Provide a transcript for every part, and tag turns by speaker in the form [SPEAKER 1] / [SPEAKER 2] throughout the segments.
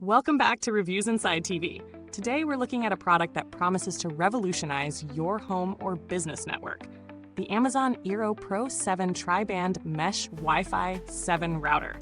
[SPEAKER 1] Welcome back to Reviewsinside TV. Today we're looking at a product that promises to revolutionize your home or business network, the Amazon eero Pro 7 Tri-Band Mesh Wi-Fi 7 router.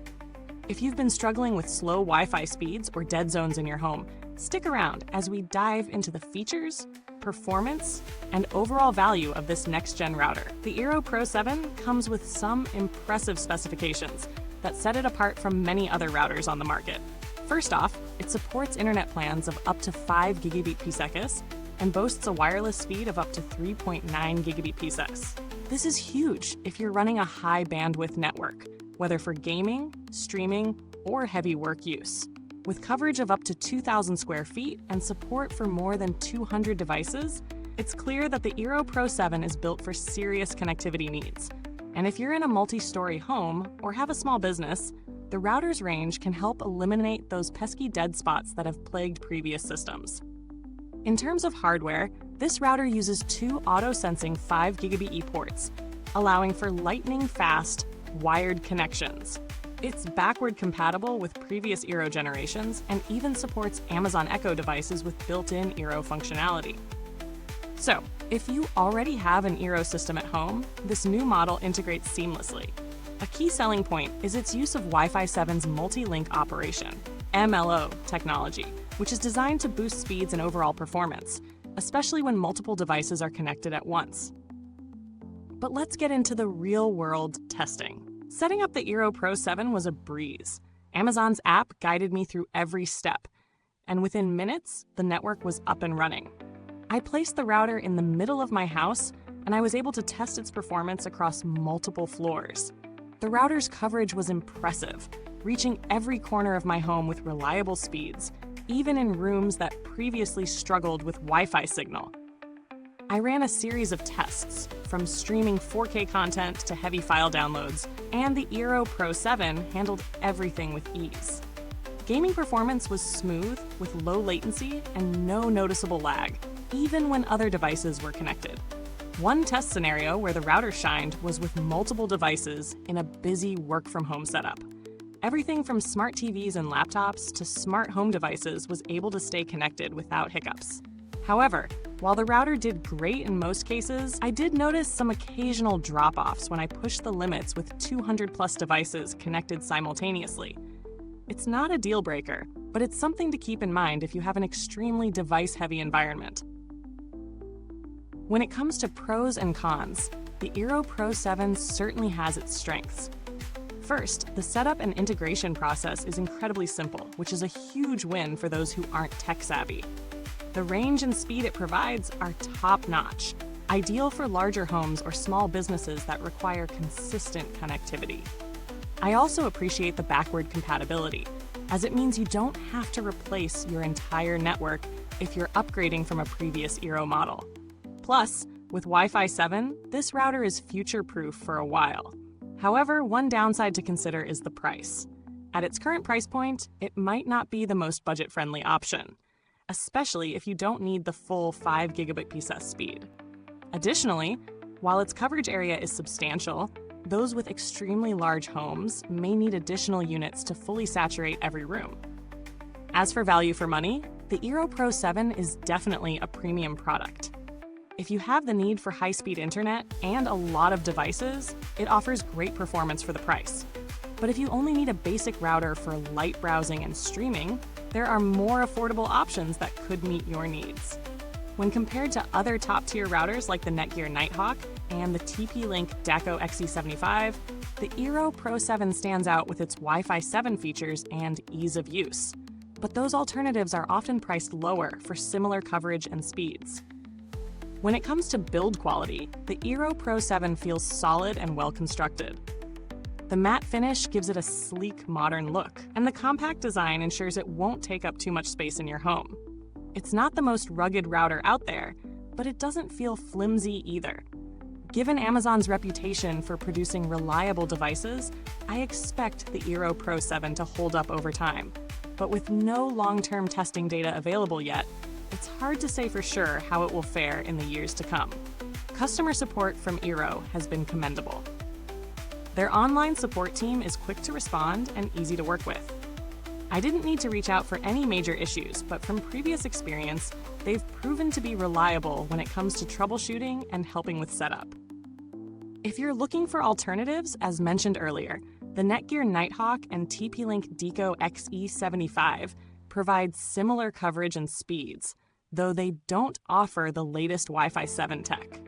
[SPEAKER 1] If you've been struggling with slow Wi-Fi speeds or dead zones in your home, stick around as we dive into the features, performance, and overall value of this next-gen router. The eero Pro 7 comes with some impressive specifications that set it apart from many other routers on the market. First off, it supports internet plans of up to 5 Gbps and boasts a wireless speed of up to 3.9 Gbps. This is huge if you're running a high bandwidth network, whether for gaming, streaming, or heavy work use. With coverage of up to 2,000 square feet and support for more than 200 devices, it's clear that the eero Pro 7 is built for serious connectivity needs. And if you're in a multi-story home or have a small business, the router's range can help eliminate those pesky dead spots that have plagued previous systems. In terms of hardware, this router uses two auto-sensing 5 Gb ports, allowing for lightning-fast, wired connections. It's backward compatible with previous eero generations and even supports Amazon Echo devices with built-in eero functionality. So, if you already have an eero system at home, this new model integrates seamlessly. A key selling point is its use of Wi-Fi 7's multi-link operation, MLO technology, which is designed to boost speeds and overall performance, especially when multiple devices are connected at once. But let's get into the real-world testing. Setting up the eero Pro 7 was a breeze. Amazon's app guided me through every step, and within minutes, the network was up and running. I placed the router in the middle of my house, and I was able to test its performance across multiple floors. The router's coverage was impressive, reaching every corner of my home with reliable speeds, even in rooms that previously struggled with Wi-Fi signal. I ran a series of tests, from streaming 4K content to heavy file downloads, and the eero Pro 7 handled everything with ease. Gaming performance was smooth, with low latency and no noticeable lag, even when other devices were connected. One test scenario where the router shined was with multiple devices in a busy work-from-home setup. Everything from smart TVs and laptops to smart home devices was able to stay connected without hiccups. However, while the router did great in most cases, I did notice some occasional drop-offs when I pushed the limits with 200+ devices connected simultaneously. It's not a deal breaker, but it's something to keep in mind if you have an extremely device-heavy environment. When it comes to pros and cons, the eero Pro 7 certainly has its strengths. First, the setup and integration process is incredibly simple, which is a huge win for those who aren't tech-savvy. The range and speed it provides are top-notch, ideal for larger homes or small businesses that require consistent connectivity. I also appreciate the backward compatibility, as it means you don't have to replace your entire network if you're upgrading from a previous eero model. Plus, with Wi-Fi 7, this router is future-proof for a while. However, one downside to consider is the price. At its current price point, it might not be the most budget-friendly option, especially if you don't need the full 5 Gbps speed. Additionally, while its coverage area is substantial, those with extremely large homes may need additional units to fully saturate every room. As for value for money, the eero Pro 7 is definitely a premium product. If you have the need for high-speed internet and a lot of devices, it offers great performance for the price. But if you only need a basic router for light browsing and streaming, there are more affordable options that could meet your needs. When compared to other top-tier routers like the Netgear Nighthawk and the TP-Link Daco XE75, the eero Pro 7 stands out with its Wi-Fi 7 features and ease of use. But those alternatives are often priced lower for similar coverage and speeds. When it comes to build quality, the eero Pro 7 feels solid and well-constructed. The matte finish gives it a sleek, modern look, and the compact design ensures it won't take up too much space in your home. It's not the most rugged router out there, but it doesn't feel flimsy either. Given Amazon's reputation for producing reliable devices, I expect the eero Pro 7 to hold up over time. But with no long-term testing data available yet, it's hard to say for sure how it will fare in the years to come. Customer support from eero has been commendable. Their online support team is quick to respond and easy to work with. I didn't need to reach out for any major issues, but from previous experience, they've proven to be reliable when it comes to troubleshooting and helping with setup. If you're looking for alternatives, as mentioned earlier, the Netgear Nighthawk and TP-Link Deco XE75 provide similar coverage and speeds, though they don't offer the latest Wi-Fi 7 tech.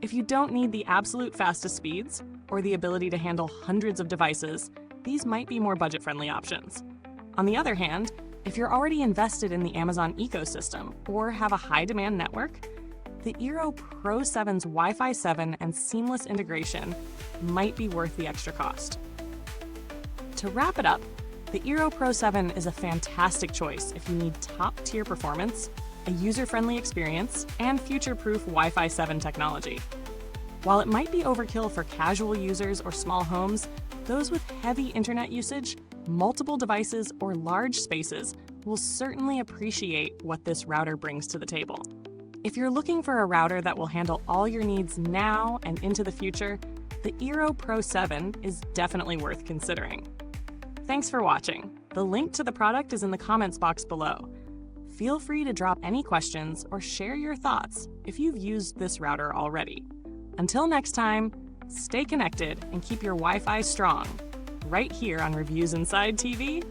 [SPEAKER 1] If you don't need the absolute fastest speeds or the ability to handle hundreds of devices, these might be more budget-friendly options. On the other hand, if you're already invested in the Amazon ecosystem or have a high-demand network, the eero Pro 7's Wi-Fi 7 and seamless integration might be worth the extra cost. To wrap it up, the eero Pro 7 is a fantastic choice if you need top-tier performance, a user-friendly experience, and future-proof Wi-Fi 7 technology. While it might be overkill for casual users or small homes, those with heavy internet usage, multiple devices, or large spaces will certainly appreciate what this router brings to the table. If you're looking for a router that will handle all your needs now and into the future, the eero Pro 7 is definitely worth considering. Thanks for watching. The link to the product is in the comments box below. Feel free to drop any questions or share your thoughts if you've used this router already. Until next time, stay connected and keep your Wi-Fi strong, right here on Reviews Inside TV.